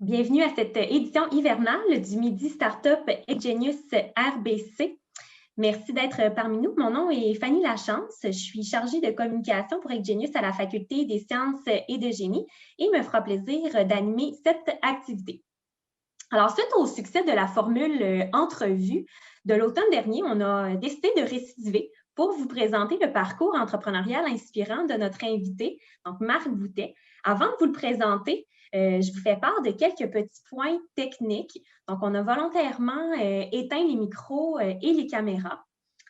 Bienvenue à cette édition hivernale du Midi Startup Genius RBC. Merci d'être parmi nous. Mon nom est Fanny Lachance. Je suis chargée de communication pour Genius à la Faculté des sciences et de génie et il me fera plaisir d'animer cette activité. Alors, suite au succès de la formule entrevue de l'automne dernier, on a décidé de récidiver pour vous présenter le parcours entrepreneurial inspirant de notre invité, donc Marc Boutet. Avant de vous le présenter, je vous fais part de quelques petits points techniques. Donc, on a volontairement éteint les micros et les caméras.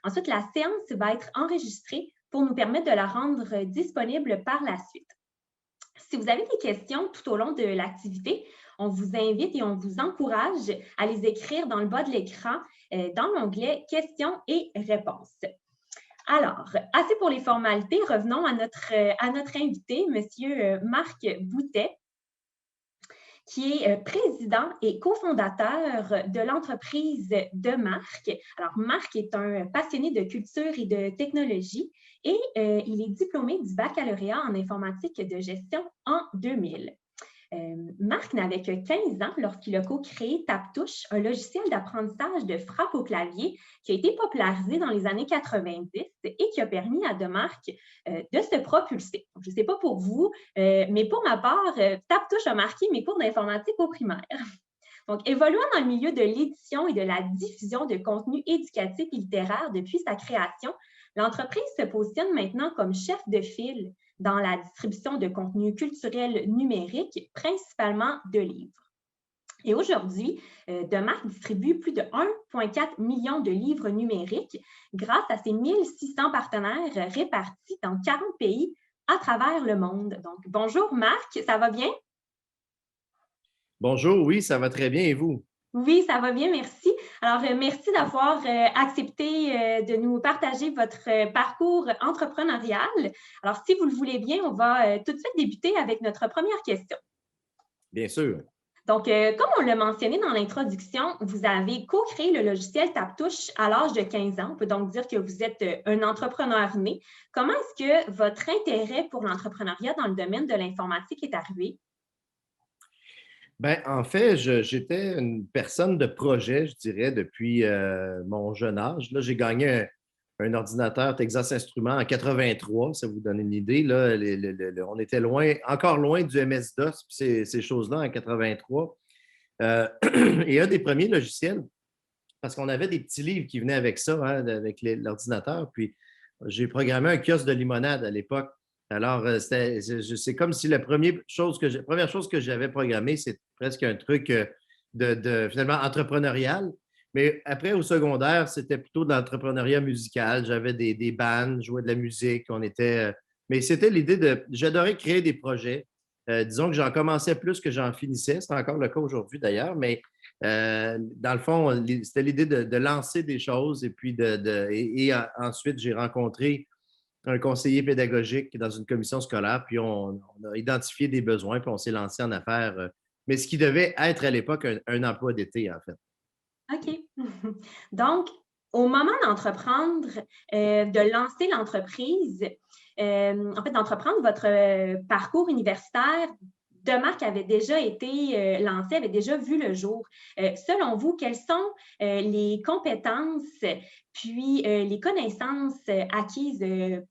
Ensuite, la séance va être enregistrée pour nous permettre de la rendre disponible par la suite. Si vous avez des questions tout au long de l'activité, on vous invite et on vous encourage à les écrire dans le bas de l'écran dans l'onglet « Questions et réponses ». Alors, assez pour les formalités, revenons à notre invité, M. Marc Boutet, qui est président et cofondateur de l'entreprise de Marc. Alors, Marc est un passionné de culture et de technologie et il est diplômé du baccalauréat en informatique de gestion en 2000. Marc n'avait que 15 ans lorsqu'il a co-créé TapTouche, un logiciel d'apprentissage de frappe au clavier qui a été popularisé dans les années 90 et qui a permis à Marc de se propulser. Donc, je ne sais pas pour vous, mais pour ma part, TapTouche a marqué mes cours d'informatique au primaire. Donc, évoluant dans le milieu de l'édition et de la diffusion de contenus éducatifs et littéraires depuis sa création, l'entreprise se positionne maintenant comme chef de file dans la distribution de contenus culturels numériques, principalement de livres. Et aujourd'hui, Marc distribue plus de 1,4 million de livres numériques grâce à ses 1600 partenaires répartis dans 40 pays à travers le monde. Donc, bonjour Marc, ça va bien? Bonjour, oui, ça va très bien et vous? Oui, ça va bien, merci. Alors, merci d'avoir accepté de nous partager votre parcours entrepreneurial. Alors, si vous le voulez bien, on va tout de suite débuter avec notre première question. Bien sûr. Donc, comme on l'a mentionné dans l'introduction, vous avez co-créé le logiciel TapTouche à l'âge de 15 ans. On peut donc dire que vous êtes un entrepreneur né. Comment est-ce que votre intérêt pour l'entrepreneuriat dans le domaine de l'informatique est arrivé? Ben, en fait, j'étais une personne de projet, je dirais, depuis mon jeune âge. Là, j'ai gagné un ordinateur Texas Instruments en 83, ça vous donne une idée. Là, on était loin, encore loin du MS-DOS, puis ces choses-là en 83. Et un des premiers logiciels, parce qu'on avait des petits livres qui venaient avec ça, hein, avec l'ordinateur. Puis j'ai programmé un kiosque de limonade à l'époque. Alors, c'est comme si la première chose que j'avais programmée, c'est presque un truc finalement entrepreneurial. Mais après, au secondaire, c'était plutôt de l'entrepreneuriat musical. J'avais des bands, je jouais de la musique. Mais c'était l'idée j'adorais créer des projets. Disons que j'en commençais plus que j'en finissais. C'est encore le cas aujourd'hui d'ailleurs, mais dans le fond, c'était l'idée de lancer des choses et puis ensuite, j'ai rencontré un conseiller pédagogique dans une commission scolaire, puis on a identifié des besoins, puis on s'est lancé en affaires. Mais ce qui devait être à l'époque un emploi d'été, en fait. OK. Donc, au moment d'entreprendre, de lancer l'entreprise, en fait, d'entreprendre votre parcours universitaire, Marc avait déjà été lancé, avait déjà vu le jour. Selon vous, quelles sont les compétences puis les connaissances acquises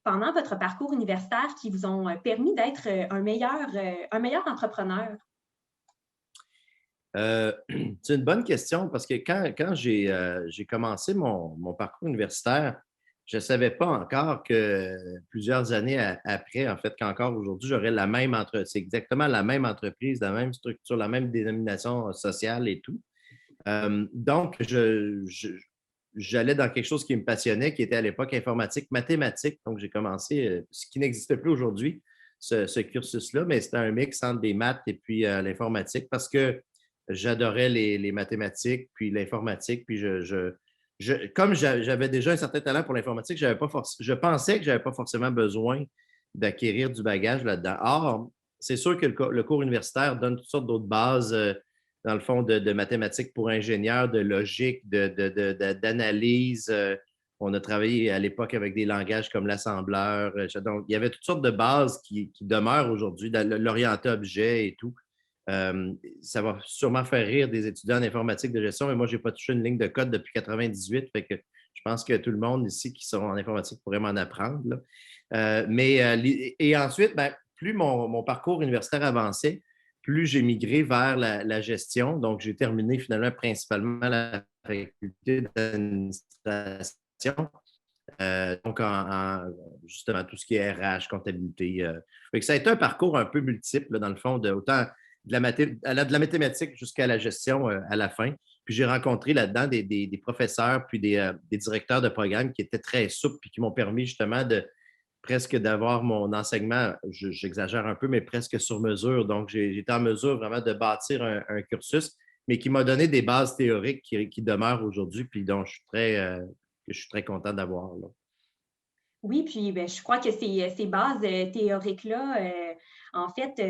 pendant votre parcours universitaire qui vous ont permis d'être un meilleur entrepreneur? C'est une bonne question parce que quand j'ai commencé mon parcours universitaire, je ne savais pas encore que plusieurs années après, en fait, qu'encore aujourd'hui, j'aurais c'est exactement la même entreprise, la même structure, la même dénomination sociale et tout. Donc, j'allais dans quelque chose qui me passionnait, qui était à l'époque informatique, mathématiques. Donc, j'ai commencé ce qui n'existe plus aujourd'hui, ce cursus-là, mais c'était un mix entre des maths et puis l'informatique parce que j'adorais les mathématiques, puis l'informatique, puis comme j'avais déjà un certain talent pour l'informatique, je pensais que je n'avais pas forcément besoin d'acquérir du bagage là-dedans. Or, c'est sûr que le cours universitaire donne toutes sortes d'autres bases, dans le fond, de mathématiques pour ingénieurs, de logique, d'analyse. On a travaillé à l'époque avec des langages comme l'assembleur. Donc, il y avait toutes sortes de bases qui demeurent aujourd'hui, l'orienté objet et tout. Ça va sûrement faire rire des étudiants en informatique de gestion, mais moi, je n'ai pas touché une ligne de code depuis 98, fait que je pense que tout le monde ici qui sont en informatique pourrait m'en apprendre, là. Et ensuite, ben, plus mon parcours universitaire avançait, plus j'ai migré vers la gestion. Donc, j'ai terminé finalement principalement la faculté d'administration. Donc, justement, tout ce qui est RH, comptabilité. Fait que ça a été un parcours un peu multiple, là, dans le fond, autant de la mathématique jusqu'à la gestion à la fin. Puis j'ai rencontré là-dedans des professeurs puis des directeurs de programme qui étaient très souples puis qui m'ont permis justement de presque d'avoir mon enseignement, j'exagère un peu, mais presque sur mesure. Donc, j'ai été en mesure vraiment de bâtir un cursus, mais qui m'a donné des bases théoriques qui demeurent aujourd'hui, puis dont je suis très content d'avoir, là. Oui, puis ben, je crois que ces bases théoriques-là, en fait,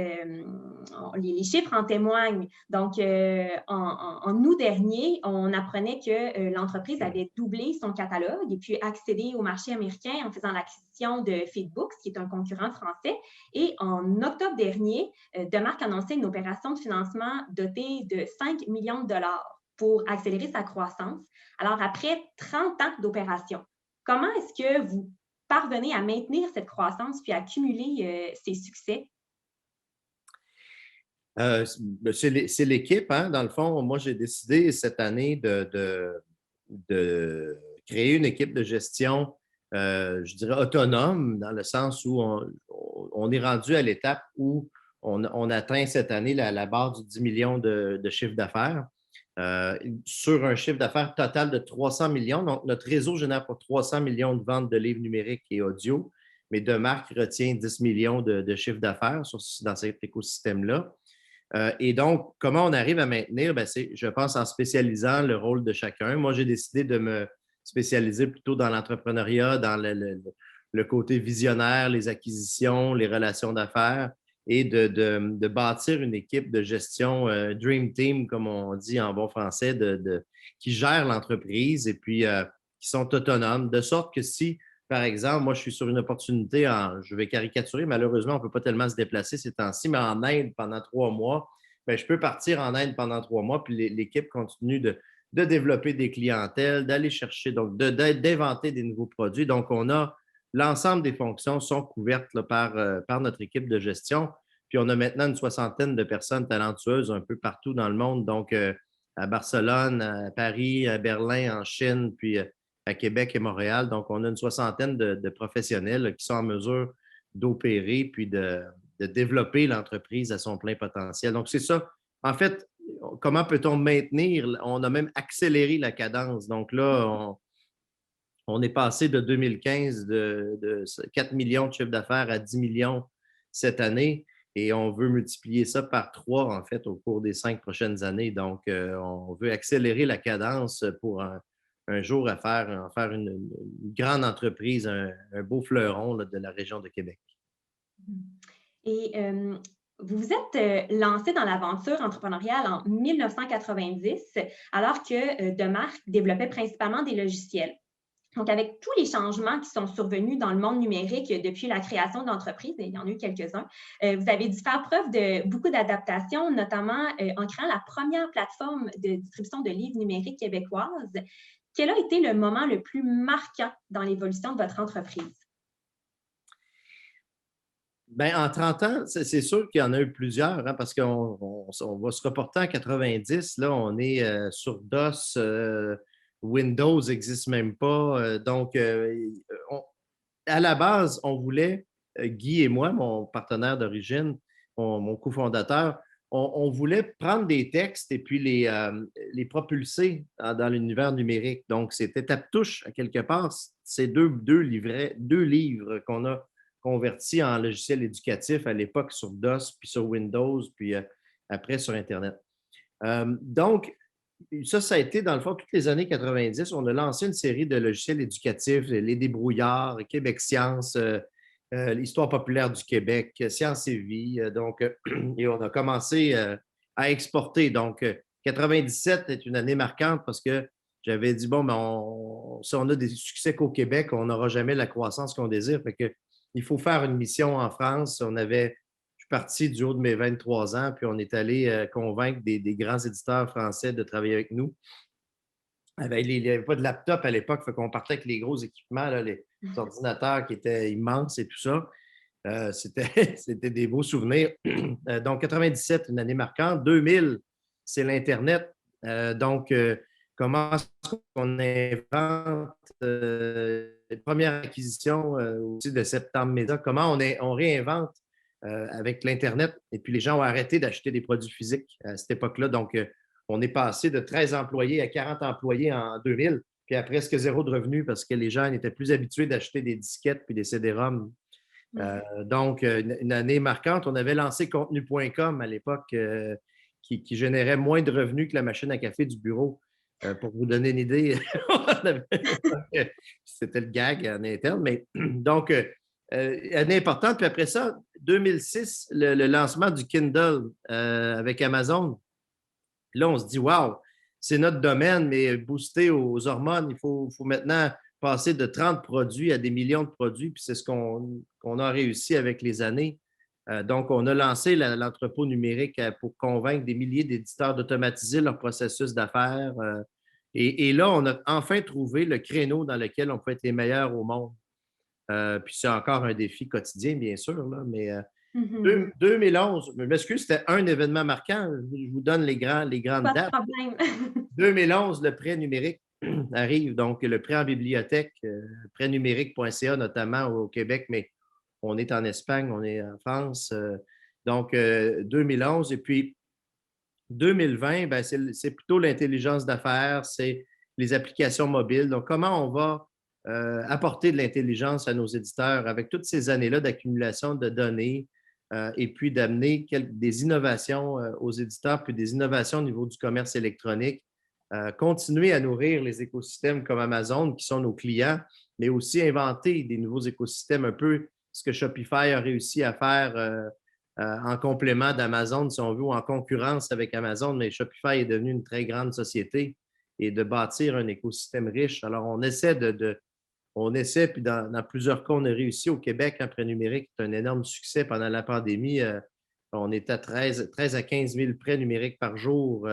les chiffres en témoignent. Donc, en août dernier, on apprenait que l'entreprise avait doublé son catalogue et puis accédé au marché américain en faisant l'acquisition de Feedbooks, qui est un concurrent français. Et en octobre dernier, Demarc annonçait une opération de financement dotée de 5 millions de dollars pour accélérer sa croissance. Alors, après 30 ans d'opération, comment est-ce que vous parvenez à maintenir cette croissance puis à cumuler ces succès? C'est l'équipe, hein, dans le fond. Moi, j'ai décidé cette année de créer une équipe de gestion, je dirais, autonome, dans le sens où on est rendu à l'étape où on atteint cette année la barre du 10 millions de chiffre d'affaires. Sur un chiffre d'affaires total de 300 millions. Donc, notre réseau génère pour 300 millions de ventes de livres numériques et audio, mais Demarc retient 10 millions de chiffre d'affaires dans cet écosystème-là. Et donc, comment on arrive à maintenir? Ben, c'est, je pense, en spécialisant le rôle de chacun. Moi, j'ai décidé de me spécialiser plutôt dans l'entrepreneuriat, dans le côté visionnaire, les acquisitions, les relations d'affaires et de bâtir une équipe de gestion Dream Team, comme on dit en bon français, qui gère l'entreprise et puis qui sont autonomes, de sorte que si, par exemple, moi, je suis sur une opportunité, je vais caricaturer, malheureusement, on ne peut pas tellement se déplacer ces temps-ci, mais en Inde pendant 3 mois, bien, je peux partir en Inde pendant 3 mois, puis l'équipe continue de développer des clientèles, d'aller chercher, donc d'inventer des nouveaux produits. Donc, on a l'ensemble des fonctions sont couvertes là, par notre équipe de gestion. Puis on a maintenant une soixantaine de personnes talentueuses un peu partout dans le monde, donc à Barcelone, à Paris, à Berlin, en Chine, puis à Québec et Montréal. Donc, on a une soixantaine de professionnels là, qui sont en mesure d'opérer puis de développer l'entreprise à son plein potentiel. Donc, c'est ça. En fait, comment peut-on maintenir? On a même accéléré la cadence. Donc là, on est passé de 2015 de 4 millions de chiffre d'affaires à 10 millions cette année et on veut multiplier ça par 3 en fait au cours des 5 prochaines années. Donc, on veut accélérer la cadence pour un jour en faire une grande entreprise, un beau fleuron là, de la région de Québec. Et vous vous êtes lancé dans l'aventure entrepreneuriale en 1990, alors que Demarc développait principalement des logiciels. Donc, avec tous les changements qui sont survenus dans le monde numérique depuis la création d'entreprises, il y en a eu quelques-uns, vous avez dû faire preuve de beaucoup d'adaptation, notamment en créant la première plateforme de distribution de livres numériques québécoise. Quel a été le moment le plus marquant dans l'évolution de votre entreprise? Bien, en 30 ans, c'est sûr qu'il y en a eu plusieurs, hein, parce qu'on va se reporter en 90. Là, on est sur DOS, Windows n'existe même pas. Donc, à la base, on voulait, Guy et moi, mon partenaire d'origine, mon cofondateur, on voulait prendre des textes et puis les propulser dans l'univers numérique. Donc, c'était tape-touche, à quelque part. C'est deux livres qu'on a convertis en logiciel éducatif à l'époque sur DOS, puis sur Windows, puis après sur Internet. Donc, ça a été, dans le fond, toutes les années 90. On a lancé une série de logiciels éducatifs, les débrouillards, Québec Science, l'Histoire populaire du Québec, Sciences et Vie. Donc, et on a commencé à exporter. Donc, 97 est une année marquante parce que j'avais dit, bon, ben si on a des succès qu'au Québec, on n'aura jamais la croissance qu'on désire. Fait que, il faut faire une mission en France. On avait, je parti du haut de mes 23 ans, puis on est allé convaincre des grands éditeurs français de travailler avec nous. Il n'y avait pas de laptop à l'époque, fait qu'on partait avec les gros équipements, là, les ordinateurs qui étaient immenses et tout ça. C'était des beaux souvenirs. Donc, 97, une année marquante. 2000, c'est l'Internet. Comment est-ce qu'on invente la première acquisition aussi de Septembre Média? Comment on réinvente avec l'Internet? Et puis, les gens ont arrêté d'acheter des produits physiques à cette époque-là. Donc, on est passé de 13 employés à 40 employés en 2000, puis à presque zéro de revenus parce que les gens n'étaient plus habitués d'acheter des disquettes puis des CD-ROM. Donc, une année marquante. On avait lancé contenu.com à l'époque qui générait moins de revenus que la machine à café du bureau. Pour vous donner une idée, c'était le gag en interne. Mais donc, année importante. Puis après ça, 2006, le lancement du Kindle avec Amazon. Là, on se dit, wow, c'est notre domaine, mais boosté aux hormones, il faut maintenant passer de 30 produits à des millions de produits, puis c'est ce qu'on a réussi avec les années. Donc, on a lancé l'entrepôt numérique pour convaincre des milliers d'éditeurs d'automatiser leur processus d'affaires. Et là, on a enfin trouvé le créneau dans lequel on peut être les meilleurs au monde. Puis c'est encore un défi quotidien, bien sûr, là, mais 2011, je m'excuse, c'était un événement marquant. Je vous donne les grandes dates. Pas de problème. 2011, le prêt numérique arrive, donc le prêt en bibliothèque, prêtnumérique.ca notamment au Québec, mais on est en Espagne, on est en France. Donc, 2011. Et puis, 2020, ben, c'est plutôt l'intelligence d'affaires, c'est les applications mobiles. Donc, comment on va apporter de l'intelligence à nos éditeurs avec toutes ces années-là d'accumulation de données et puis d'amener des innovations aux éditeurs, puis des innovations au niveau du commerce électronique. Continuer à nourrir les écosystèmes comme Amazon, qui sont nos clients, mais aussi inventer des nouveaux écosystèmes, un peu ce que Shopify a réussi à faire en complément d'Amazon, si on veut, ou en concurrence avec Amazon, mais Shopify est devenu une très grande société et de bâtir un écosystème riche. Alors, on essaie puis dans plusieurs cas, on a réussi au Québec, un prêt numérique, c'est un énorme succès pendant la pandémie. On est à 13 à 15 000 prêts numériques par jour.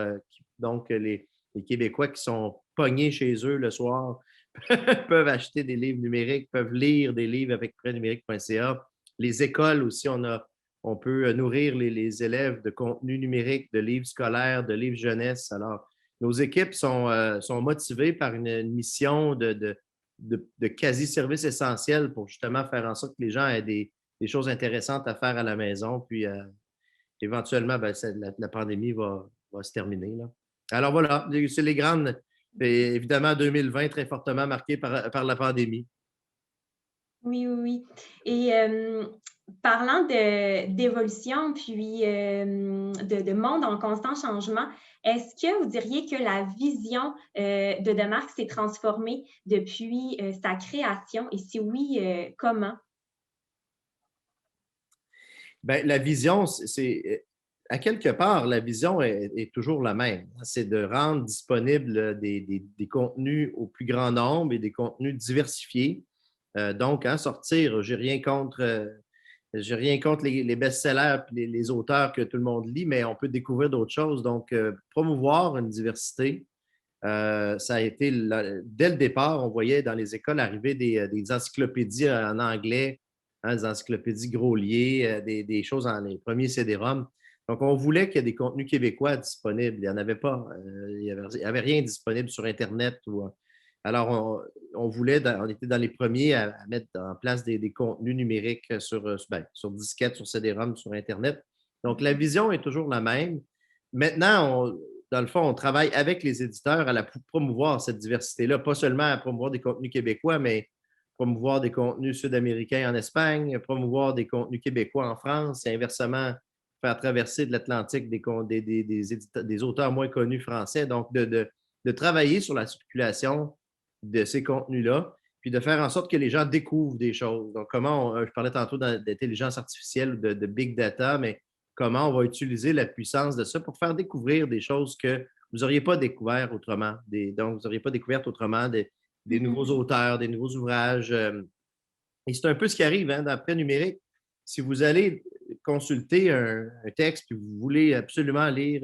Donc, les Québécois qui sont pognés chez eux le soir peuvent acheter des livres numériques, peuvent lire des livres avec prêtnumérique.ca. Les écoles aussi, on peut nourrir les élèves de contenu numérique, de livres scolaires, de livres jeunesse. Alors, nos équipes sont motivées par une mission de quasi-service essentiel pour justement faire en sorte que les gens aient des choses intéressantes à faire à la maison. Puis, éventuellement, ben, la pandémie va se terminer, là. Alors voilà, c'est les grandes, évidemment 2020 très fortement marqué par la pandémie. Oui, oui, oui. Et parlant d'évolution, puis de monde en constant changement, est-ce que vous diriez que la vision de Demarque s'est transformée depuis sa création? Et si oui, comment? Bien, la vision, c'est à quelque part, la vision est toujours la même. C'est de rendre disponibles des contenus au plus grand nombre et des contenus diversifiés. Donc, sortir, j'ai rien contre les best-sellers et les auteurs que tout le monde lit, mais on peut découvrir d'autres choses. Donc, promouvoir une diversité, ça a été, dès le départ, on voyait dans les écoles arriver des encyclopédies en anglais, des encyclopédies Grolier, des choses dans les premiers CD-ROM. Donc, on voulait qu'il y ait des contenus québécois disponibles. Il n'y en avait pas. Il n'y avait rien disponible sur Internet. Alors, on était dans les premiers à mettre en place des contenus numériques sur disquette, sur CD-ROM, sur Internet. Donc, la vision est toujours la même. Maintenant, dans le fond, on travaille avec les éditeurs à promouvoir cette diversité-là, pas seulement à promouvoir des contenus québécois, mais promouvoir des contenus sud-américains en Espagne, promouvoir des contenus québécois en France et inversement, faire traverser de l'Atlantique des auteurs moins connus français. Donc, de travailler sur la circulation de ces contenus-là, puis de faire en sorte que les gens découvrent des choses. Donc, je parlais tantôt d'intelligence artificielle ou de big data, mais comment on va utiliser la puissance de ça pour faire découvrir des choses que vous n'auriez pas découvert autrement. Donc, vous n'auriez pas découvert autrement des nouveaux auteurs, des nouveaux ouvrages. Et c'est un peu ce qui arrive dans le prêt numérique. Si vous allez consultez un texte puis vous voulez absolument lire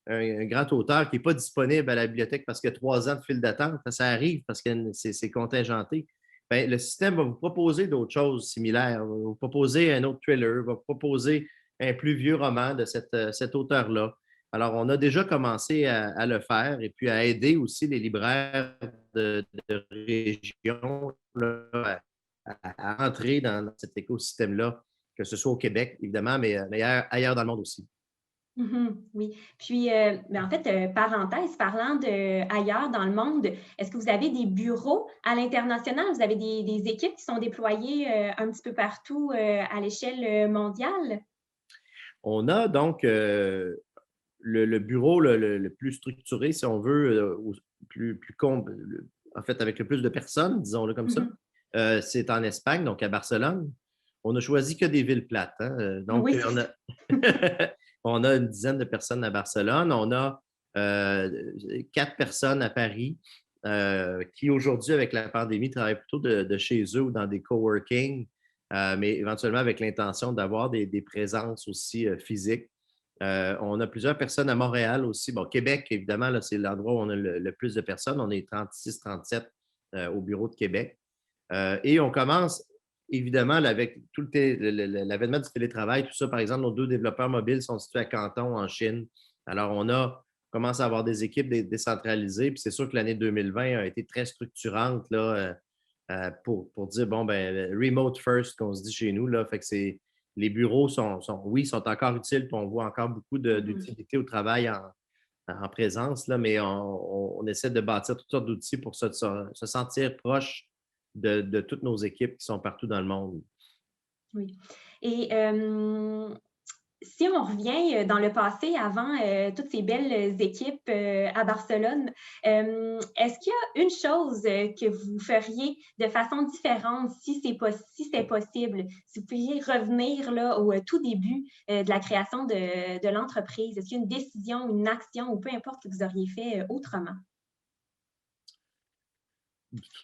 un grand auteur qui n'est pas disponible à la bibliothèque parce qu'il y a 3 ans de file d'attente, ça arrive parce que c'est contingenté. Bien, le système va vous proposer d'autres choses similaires, va vous proposer un autre thriller, va vous proposer un plus vieux roman de cet auteur-là. Alors, on a déjà commencé à le faire et puis à aider aussi les libraires de région là, à entrer dans cet écosystème-là, que ce soit au Québec, évidemment, mais ailleurs dans le monde aussi. Oui. Puis, en fait, parenthèse, parlant de ailleurs dans le monde, est-ce que vous avez des bureaux à l'international? Vous avez des équipes qui sont déployées un petit peu partout à l'échelle mondiale? On a donc le bureau le plus structuré, si on veut, en fait, avec le plus de personnes, disons-le comme ça. C'est en Espagne, donc à Barcelone. On a choisi que des villes plates. Hein? Donc, Oui. on a une dizaine de personnes à Barcelone. On a 4 personnes à Paris qui, aujourd'hui, avec la pandémie, travaillent plutôt de chez eux ou dans des coworking, mais éventuellement avec l'intention d'avoir des présences aussi physiques. On a plusieurs personnes à Montréal aussi. Bon, Québec, évidemment, là, c'est l'endroit où on a le plus de personnes. On est 36-37 au bureau de Québec. Et on commence, évidemment, là, avec tout l'avènement du télétravail, tout ça. Par exemple, nos 2 développeurs mobiles sont situés à Canton, en Chine. Alors, commence à avoir des équipes décentralisées. Puis c'est sûr que l'année 2020 a été très structurante là, pour dire, bon, ben, remote first, qu'on se dit chez nous. Là, fait que les bureaux oui, sont encore utiles, puis on voit encore beaucoup d'utilité au travail en présence, là, mais on essaie de bâtir toutes sortes d'outils pour se sentir proche de toutes nos équipes qui sont partout dans le monde. Oui. Et si on revient dans le passé, avant toutes ces belles équipes à Barcelone, est-ce qu'il y a une chose que vous feriez de façon différente si c'est possible? Si vous pouviez revenir là, au tout début de la création de l'entreprise, est-ce qu'il y a une décision, une action ou peu importe que vous auriez fait autrement?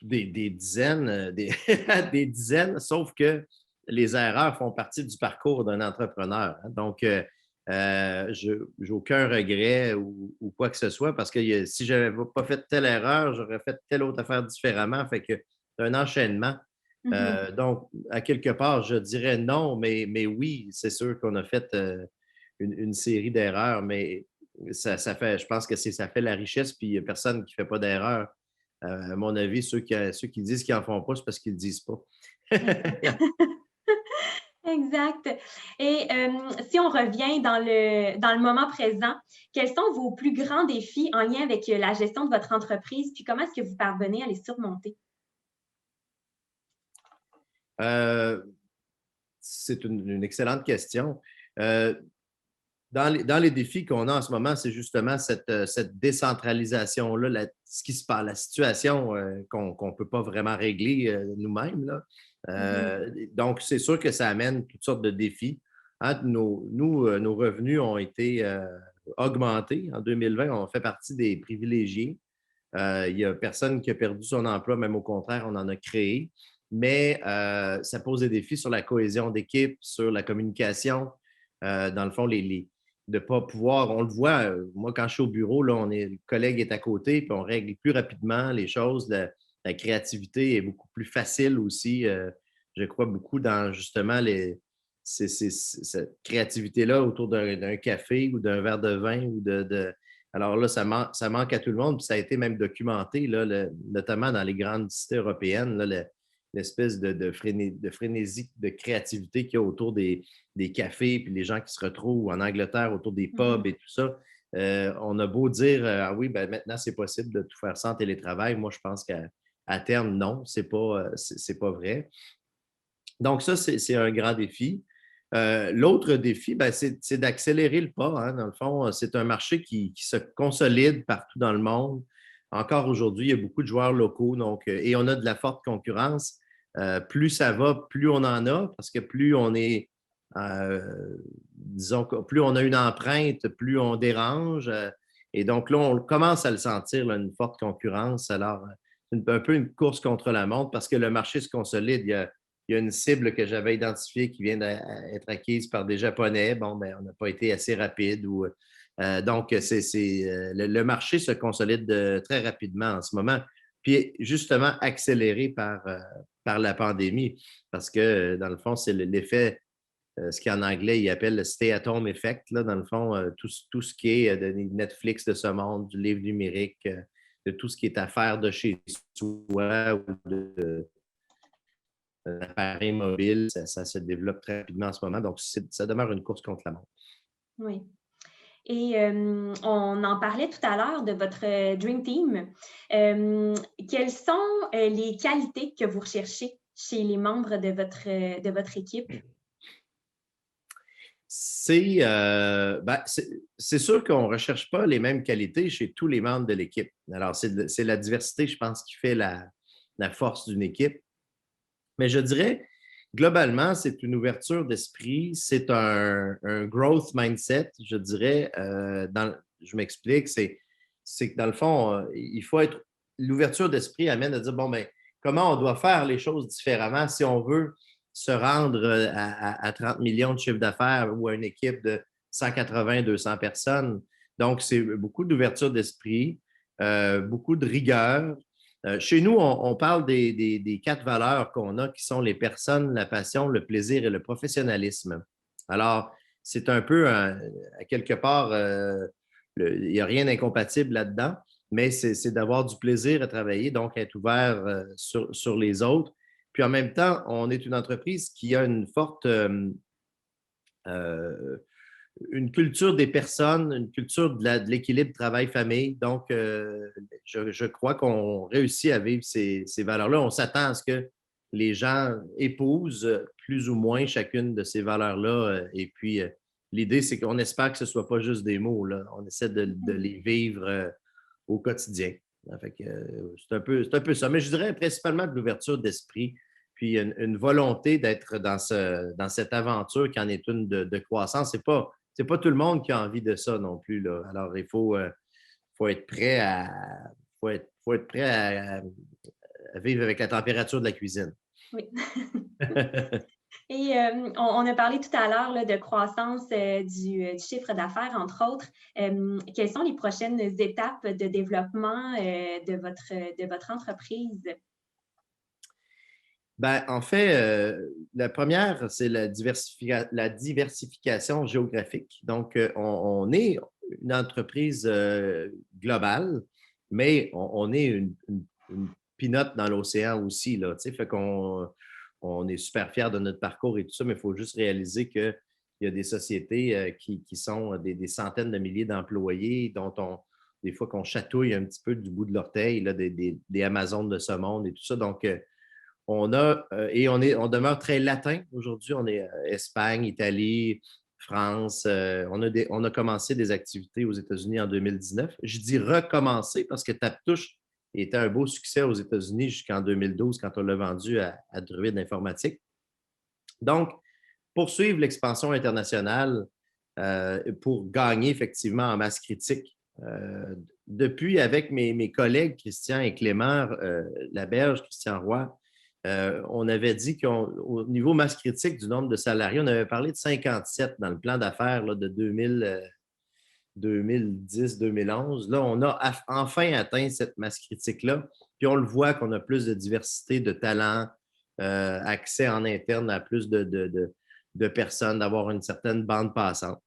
Des dizaines, des dizaines, sauf que les erreurs font partie du parcours d'un entrepreneur. Hein. Donc, je n'ai aucun regret ou quoi que ce soit parce que si je n'avais pas fait telle erreur, j'aurais fait telle autre affaire différemment. Fait que c'est un enchaînement. Donc, à quelque part, je dirais non, mais oui, c'est sûr qu'on a fait une série d'erreurs, mais je pense que ça fait la richesse, puis il n'y a personne qui ne fait pas d'erreur. À mon avis, ceux qui disent qu'ils n'en font pas, c'est parce qu'ils ne le disent pas. Exact. Et si on revient dans le moment présent, quels sont vos plus grands défis en lien avec la gestion de votre entreprise, puis comment est-ce que vous parvenez à les surmonter? C'est une excellente question. Dans les défis qu'on a en ce moment, c'est justement cette décentralisation-là, ce qui se passe, la situation qu'on ne peut pas vraiment régler nous-mêmes. Là. Donc, c'est sûr que ça amène toutes sortes de défis. Hein, nos revenus ont été augmentés en 2020. On fait partie des privilégiés. Il n'y a personne qui a perdu son emploi, même au contraire, on en a créé. Mais ça pose des défis sur la cohésion d'équipe, sur la communication. Dans le fond, de ne pas pouvoir, on le voit, moi quand je suis au bureau, là, le collègue est à côté, puis on règle plus rapidement les choses. La créativité est beaucoup plus facile aussi. Je crois beaucoup dans justement cette créativité-là autour d'un café ou d'un verre de vin ou Alors là, ça manque à tout le monde, puis ça a été même documenté, là, notamment dans les grandes cités européennes, là, l'espèce de frénésie de créativité qu'il y a autour des cafés, puis les gens qui se retrouvent en Angleterre autour des pubs et tout ça. On a beau dire, ah oui, ben maintenant c'est possible de tout faire sans télétravail. Moi, je pense qu'à terme, non, c'est pas vrai. Donc ça, c'est un grand défi. L'autre défi, ben, c'est d'accélérer le pas. Hein. Dans le fond, c'est un marché qui se consolide partout dans le monde. Encore aujourd'hui, il y a beaucoup de joueurs locaux, donc, et on a de la forte concurrence. Plus ça va, plus on en a, parce que plus on est, disons, plus on a une empreinte, plus on dérange. Et donc là, on commence à le sentir, là, une forte concurrence. Alors, c'est un peu une course contre la montre parce que le marché se consolide. il y a une cible que j'avais identifiée qui vient d'être acquise par des Japonais. Bon, ben, on n'a pas été assez rapide. Donc, le marché se consolide très rapidement en ce moment. Puis, justement, accéléré par la pandémie, parce que, dans le fond, c'est l'effet, ce qu'en anglais, ils appellent le stay-at-home effect. Là, dans le fond, tout ce qui est de Netflix de ce monde, du livre numérique, de tout ce qui est à faire de chez soi ou d'appareils mobiles, ça se développe très rapidement en ce moment. Donc, ça demeure une course contre la montre. Oui. Et on en parlait tout à l'heure de votre Dream Team. Quelles sont les qualités que vous recherchez chez les membres de votre équipe? C'est sûr qu'on ne recherche pas les mêmes qualités chez tous les membres de l'équipe. Alors, c'est la diversité, je pense, qui fait la force d'une équipe. Mais je dirais, globalement, c'est une ouverture d'esprit, c'est un growth mindset, je dirais. Je m'explique, c'est que dans le fond, il faut être. L'ouverture d'esprit amène à dire, bon, ben, comment on doit faire les choses différemment si on veut se rendre à 30 millions de chiffre d'affaires ou à une équipe de 180-200 personnes. Donc, c'est beaucoup d'ouverture d'esprit, beaucoup de rigueur. Chez nous, on parle des 4 valeurs qu'on a qui sont les personnes, la passion, le plaisir et le professionnalisme. Alors, c'est un peu, à quelque part, il n'y a rien d'incompatible là-dedans, mais c'est d'avoir du plaisir à travailler, donc être ouvert sur les autres. Puis en même temps, on est une entreprise qui a une forte une culture des personnes, une culture de l'équilibre travail-famille. Donc, je crois qu'on réussit à vivre ces valeurs-là. On s'attend à ce que les gens épousent plus ou moins chacune de ces valeurs-là. Et puis, l'idée, c'est qu'on espère que ce ne soit pas juste des mots, là. On essaie de les vivre au quotidien. C'est un peu ça. Mais je dirais principalement de l'ouverture d'esprit, puis une volonté d'être dans cette aventure qui en est une de croissance. C'est pas tout le monde qui a envie de ça non plus, là. Alors, il faut être prêt faut être prêt à vivre avec la température de la cuisine. Oui. Et on a parlé tout à l'heure de croissance du chiffre d'affaires, entre autres. Quelles sont les prochaines étapes de développement de votre entreprise? Ben, en fait, la première, c'est la diversification géographique. Donc, on est une entreprise globale, mais on est une pinotte dans l'océan aussi, là, tu sais, fait qu'on on est super fiers de notre parcours et tout ça, mais il faut juste réaliser qu'il y a des sociétés qui sont des centaines de milliers d'employés dont des fois qu'on chatouille un petit peu du bout de l'orteil, là, des Amazones de ce monde et tout ça. Donc, on demeure très latin aujourd'hui. On est Espagne, Italie, France. On a commencé des activités aux États-Unis en 2019. Je dis recommencer parce que Taptouche était un beau succès aux États-Unis jusqu'en 2012 quand on l'a vendu à Druide Informatique. Donc, poursuivre l'expansion internationale pour gagner effectivement en masse critique. Depuis, avec mes collègues Christian et Clément Laberge, Christian Roy, on avait dit qu'au niveau masse critique du nombre de salariés, on avait parlé de 57 dans le plan d'affaires de 2010-2011. Là, on a enfin atteint cette masse critique-là. Puis on le voit qu'on a plus de diversité de talents, accès en interne à plus de personnes, d'avoir une certaine bande passante.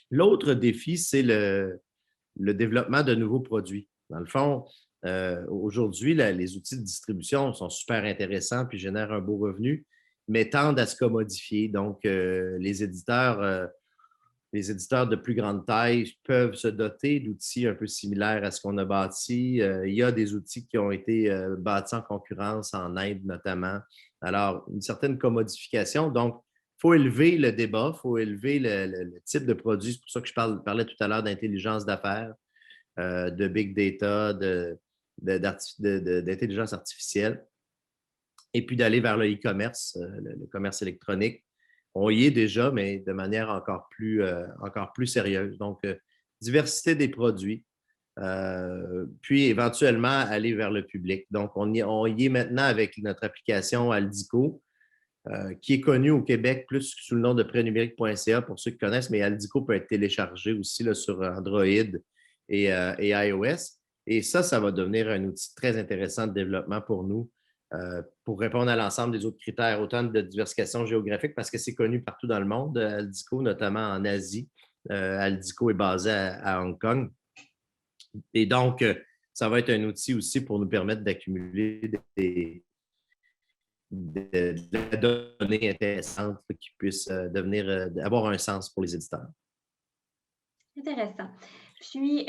L'autre défi, c'est le développement de nouveaux produits. Dans le fond, aujourd'hui, les outils de distribution sont super intéressants puis génèrent un beau revenu, mais tendent à se commodifier. Donc, les éditeurs de plus grande taille peuvent se doter d'outils un peu similaires à ce qu'on a bâti. Il y a des outils qui ont été bâtis en concurrence en Inde notamment. Alors, une certaine commodification. Donc, il faut élever le débat, il faut élever le type de produit. C'est pour ça que je parlais tout à l'heure d'intelligence d'affaires, de big data, d'intelligence artificielle, et puis d'aller vers le e-commerce, le commerce électronique. On y est déjà, mais de manière encore plus sérieuse. Donc, diversité des produits, puis éventuellement aller vers le public. Donc, on y est maintenant avec notre application Aldico. qui est connu au Québec plus sous le nom de prêtnumérique.ca pour ceux qui connaissent, mais Aldico peut être téléchargé aussi là, sur Android et iOS. Et ça va devenir un outil très intéressant de développement pour nous pour répondre à l'ensemble des autres critères, autant de diversification géographique, parce que c'est connu partout dans le monde, Aldico, notamment en Asie. Aldico est basé à Hong Kong. Et donc, ça va être un outil aussi pour nous permettre d'accumuler de la donnée intéressante qui puisse avoir un sens pour les éditeurs. Intéressant. Puis,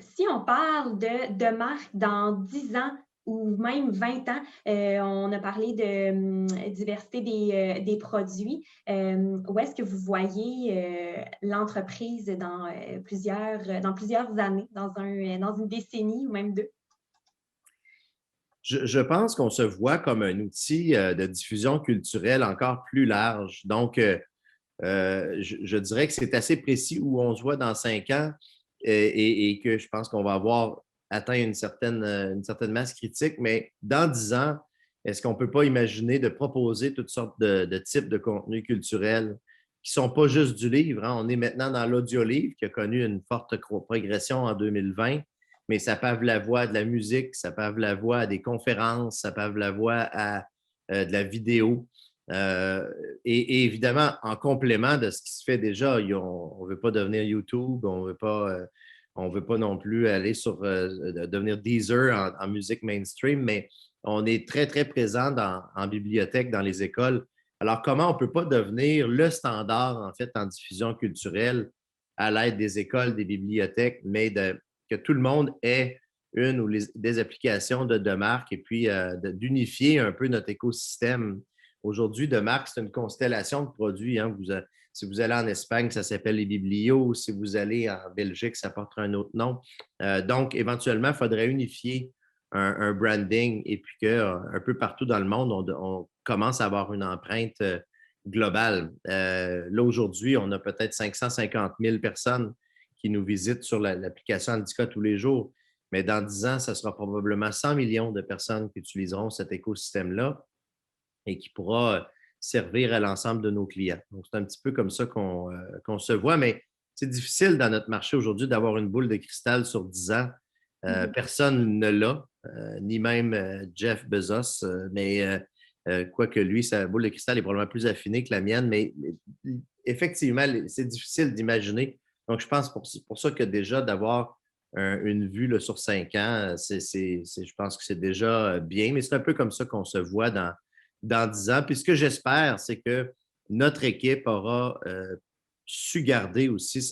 si on parle de marque dans 10 ans ou même 20 ans, on a parlé de diversité des produits. Où est-ce que vous voyez l'entreprise dans plusieurs années, dans une décennie ou même deux? Je pense qu'on se voit comme un outil de diffusion culturelle encore plus large. Donc, je dirais que c'est assez précis où on se voit dans 5 ans et que je pense qu'on va avoir atteint une certaine masse critique. Mais dans 10 ans, est-ce qu'on ne peut pas imaginer de proposer toutes sortes de types de contenus culturels qui ne sont pas juste du livre, hein? On est maintenant dans l'audio-livre qui a connu une forte progression en 2020, mais ça pave la voie à de la musique, ça pave la voie à des conférences, ça pave la voie à de la vidéo. Et évidemment, en complément de ce qui se fait déjà, on ne veut pas devenir YouTube, on ne veut pas non plus aller devenir Deezer en musique mainstream, mais on est très, très présent en bibliothèque, dans les écoles. Alors, comment on ne peut pas devenir le standard, en fait, en diffusion culturelle à l'aide des écoles, des bibliothèques, mais que tout le monde ait une ou des applications de marque et puis d'unifier un peu notre écosystème. Aujourd'hui, de marque, c'est une constellation de produits. Hein. Si vous allez en Espagne, ça s'appelle les biblios. Si vous allez en Belgique, ça portera un autre nom. Donc, éventuellement, il faudrait unifier un branding et puis qu'un peu partout dans le monde, on commence à avoir une empreinte globale. Là, aujourd'hui, on a peut-être 550 000 personnes qui nous visitent sur l'application Handica tous les jours. Mais dans 10 ans, ça sera probablement 100 millions de personnes qui utiliseront cet écosystème-là et qui pourra servir à l'ensemble de nos clients. Donc, c'est un petit peu comme ça qu'on se voit, mais c'est difficile dans notre marché aujourd'hui d'avoir une boule de cristal sur 10 ans. Personne ne l'a, ni même Jeff Bezos, mais quoique lui, sa boule de cristal est probablement plus affinée que la mienne, mais effectivement, c'est difficile d'imaginer. Donc, je pense pour ça que déjà d'avoir une vue là, sur 5 ans, je pense que c'est déjà bien, mais c'est un peu comme ça qu'on se voit dans 10 ans. Puis ce que j'espère, c'est que notre équipe aura su garder aussi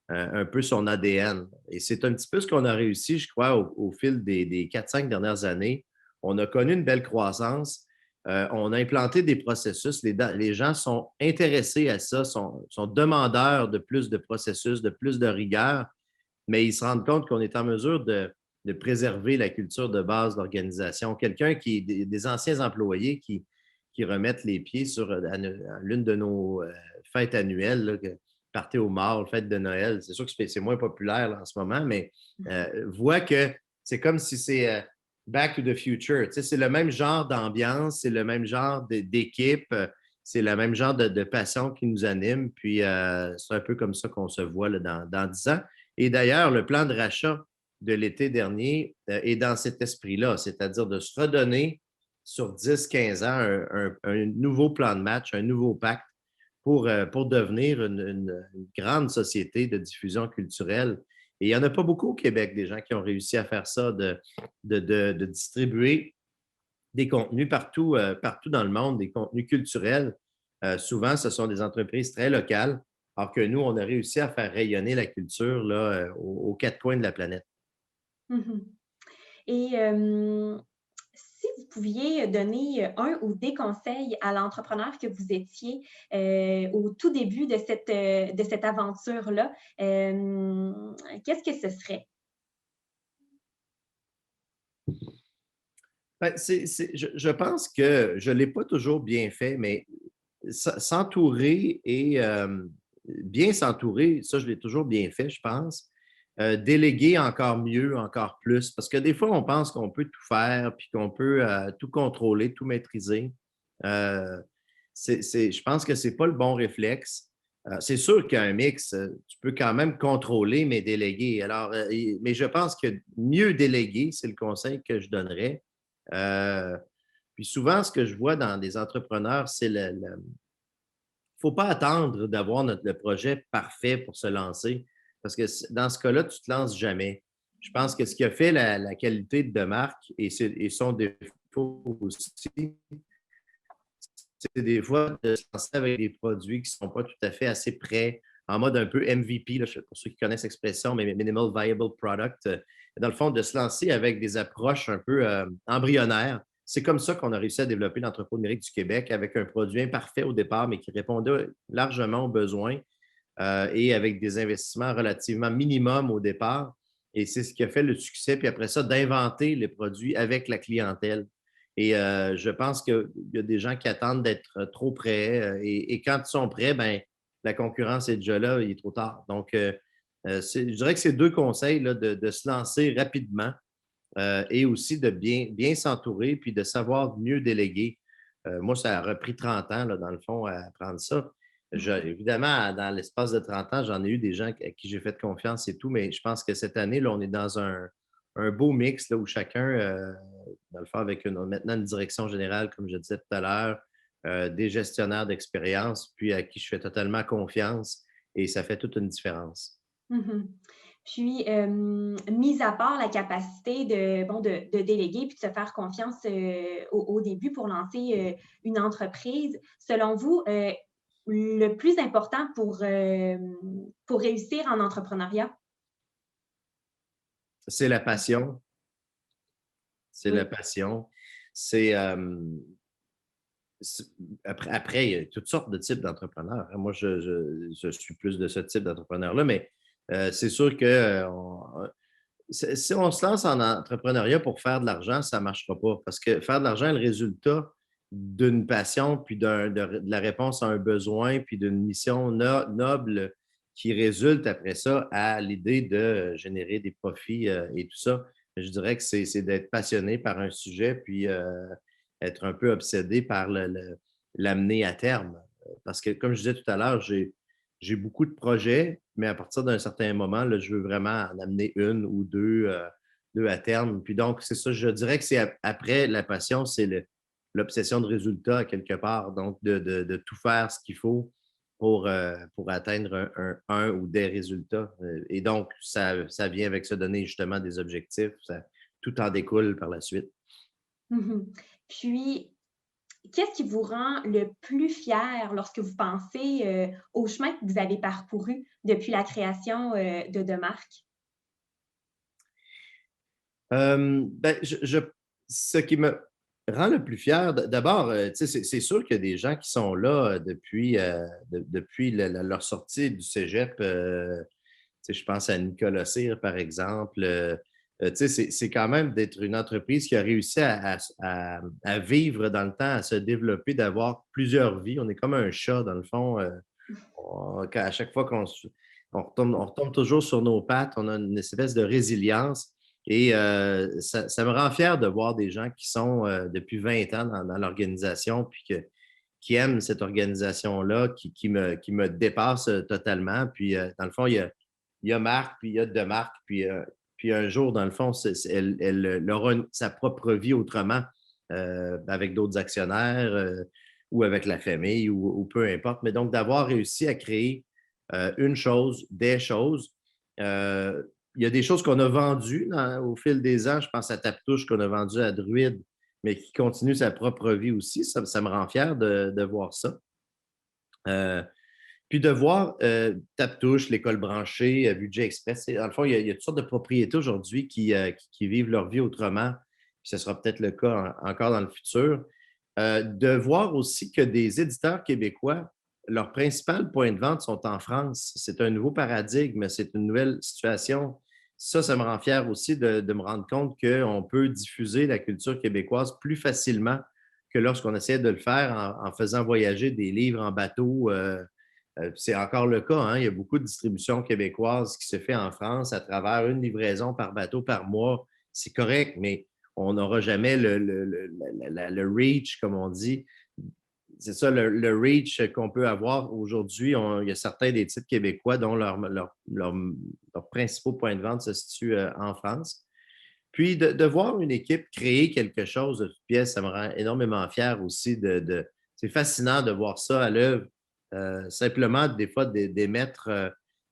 un peu son ADN. Et c'est un petit peu ce qu'on a réussi, je crois, au fil des 4-5 dernières années. On a connu une belle croissance. On a implanté des processus. Les gens sont intéressés à ça, sont demandeurs de plus de processus, de plus de rigueur, mais ils se rendent compte qu'on est en mesure de préserver la culture de base de l'organisation. Quelqu'un qui est des anciens employés qui remettent les pieds sur l'une de nos fêtes annuelles, là, partez au mort, fête de Noël. C'est sûr que c'est moins populaire là, en ce moment, mais voit que c'est comme si c'est Back to the Future. Tu sais, c'est le même genre d'ambiance, c'est le même genre d'équipe, c'est le même genre de passion qui nous anime. Puis c'est un peu comme ça qu'on se voit là, dans 10 ans. Et d'ailleurs, le plan de rachat de l'été dernier est dans cet esprit-là, c'est-à-dire de se redonner sur 10-15 ans un nouveau plan de match, un nouveau pacte pour devenir une grande société de diffusion culturelle. Et il n'y en a pas beaucoup au Québec, des gens qui ont réussi à faire ça, de distribuer des contenus partout dans le monde, des contenus culturels. Souvent, ce sont des entreprises très locales, alors que nous, on a réussi à faire rayonner la culture là, aux 4 coins de la planète. Mm-hmm. Et si vous pouviez donner un ou des conseils à l'entrepreneur que vous étiez au tout début de cette aventure-là, qu'est-ce que ce serait? Ben, je pense que je ne l'ai pas toujours bien fait, mais s'entourer et bien s'entourer, ça, je l'ai toujours bien fait, je pense. Déléguer encore mieux, encore plus, parce que des fois, on pense qu'on peut tout faire, puis qu'on peut tout contrôler, tout maîtriser. Je pense que ce n'est pas le bon réflexe. C'est sûr qu'un mix, tu peux quand même contrôler, mais déléguer. Alors, mais je pense que mieux déléguer, c'est le conseil que je donnerais. Puis souvent, ce que je vois dans des entrepreneurs, c'est il ne faut pas attendre d'avoir le projet parfait pour se lancer, parce que dans ce cas-là, tu ne te lances jamais. Je pense que ce qui a fait la qualité de marque et son défaut aussi, c'est des fois de se lancer avec des produits qui ne sont pas tout à fait assez prêts, en mode un peu MVP, là, pour ceux qui connaissent l'expression, mais Minimal Viable Product. Dans le fond, de se lancer avec des approches un peu embryonnaires. C'est comme ça qu'on a réussi à développer l'entrepôt numérique du Québec avec un produit imparfait au départ, mais qui répondait largement aux besoins et avec des investissements relativement minimums au départ. Et c'est ce qui a fait le succès. Puis après ça, d'inventer les produits avec la clientèle. Et je pense qu'il y a des gens qui attendent d'être trop prêts. Et quand ils sont prêts, ben, la concurrence est déjà là, il est trop tard. Donc, je dirais que c'est deux conseils là, de se lancer rapidement et aussi de bien s'entourer puis de savoir mieux déléguer. Moi, ça a repris 30 ans, là, dans le fond, à apprendre ça. Évidemment, dans l'espace de 30 ans, j'en ai eu des gens à qui j'ai fait confiance et tout, mais je pense que cette année, là, on est dans un beau mix là, où chacun, dans le fond, avec maintenant une direction générale, comme je disais tout à l'heure, des gestionnaires d'expérience, puis à qui je fais totalement confiance et ça fait toute une différence. Mhm. Puis, mis à part la capacité de déléguer puis de se faire confiance au début pour lancer une entreprise, selon vous, le plus important pour réussir en entrepreneuriat? C'est la passion. C'est la Oui. passion. C'est après, il y a toutes sortes de types d'entrepreneurs. Moi, je suis plus de ce type d'entrepreneur-là, mais c'est sûr que si on se lance en entrepreneuriat pour faire de l'argent, ça ne marchera pas. Parce que faire de l'argent est le résultat d'une passion, puis de la réponse à un besoin, puis d'une mission noble qui résulte après ça à l'idée de générer des profits et tout ça. Je dirais que c'est d'être passionné par un sujet, puis être un peu obsédé par l'amener à terme. Parce que, comme je disais tout à l'heure, j'ai beaucoup de projets, mais à partir d'un certain moment, là, je veux vraiment en amener une ou deux à terme. Puis donc, c'est ça, je dirais que c'est après la passion, c'est l'obsession de résultat quelque part. Donc, de tout faire ce qu'il faut pour atteindre un ou des résultats. Et donc, ça vient avec se donner justement des objectifs. Tout en découle par la suite. Mhm. Puis, qu'est-ce qui vous rend le plus fier lorsque vous pensez au chemin que vous avez parcouru depuis la création de marque? Ben, ce qui me rend le plus fier, d'abord, c'est sûr qu'il y a des gens qui sont là depuis leur sortie du cégep. Je pense à Nicolas Cyr, par exemple. C'est quand même d'être une entreprise qui a réussi à vivre dans le temps, à se développer, d'avoir plusieurs vies. On est comme un chat, dans le fond. À chaque fois on retombe toujours sur nos pattes, on a une espèce de résilience. Et ça me rend fier de voir des gens qui sont depuis 20 ans dans l'organisation, puis qui aiment cette organisation-là, qui me dépasse totalement. Puis, dans le fond, il y a Marc, puis il y a de Marc, puis un jour, dans le fond, elle aura sa propre vie autrement, avec d'autres actionnaires ou avec la famille ou peu importe. Mais donc, d'avoir réussi à créer une chose, des choses. Il y a des choses qu'on a vendues au fil des ans. Je pense à Taptouche qu'on a vendu à Druide, mais qui continue sa propre vie aussi. Ça me rend fier de voir ça. Puis de voir Taptouche, l'école branchée, Budget Express. Dans le fond, il y a toutes sortes de propriétés aujourd'hui qui vivent leur vie autrement. Puis ce sera peut-être le cas encore dans le futur. De voir aussi que des éditeurs québécois, leurs principaux points de vente sont en France. C'est un nouveau paradigme, c'est une nouvelle situation. Ça me rend fier aussi de me rendre compte qu'on peut diffuser la culture québécoise plus facilement que lorsqu'on essayait de le faire en faisant voyager des livres en bateau. C'est encore le cas, hein? Il y a beaucoup de distribution québécoise qui se fait en France à travers une livraison par bateau par mois. C'est correct, mais on n'aura jamais le reach, comme on dit, c'est ça, le reach qu'on peut avoir aujourd'hui. Il y a certains des titres québécois dont leurs principaux points de vente se situent en France. Puis de voir une équipe créer quelque chose de toute pièce, ça me rend énormément fier aussi. C'est fascinant de voir ça à l'œuvre. Simplement, des fois, d'émettre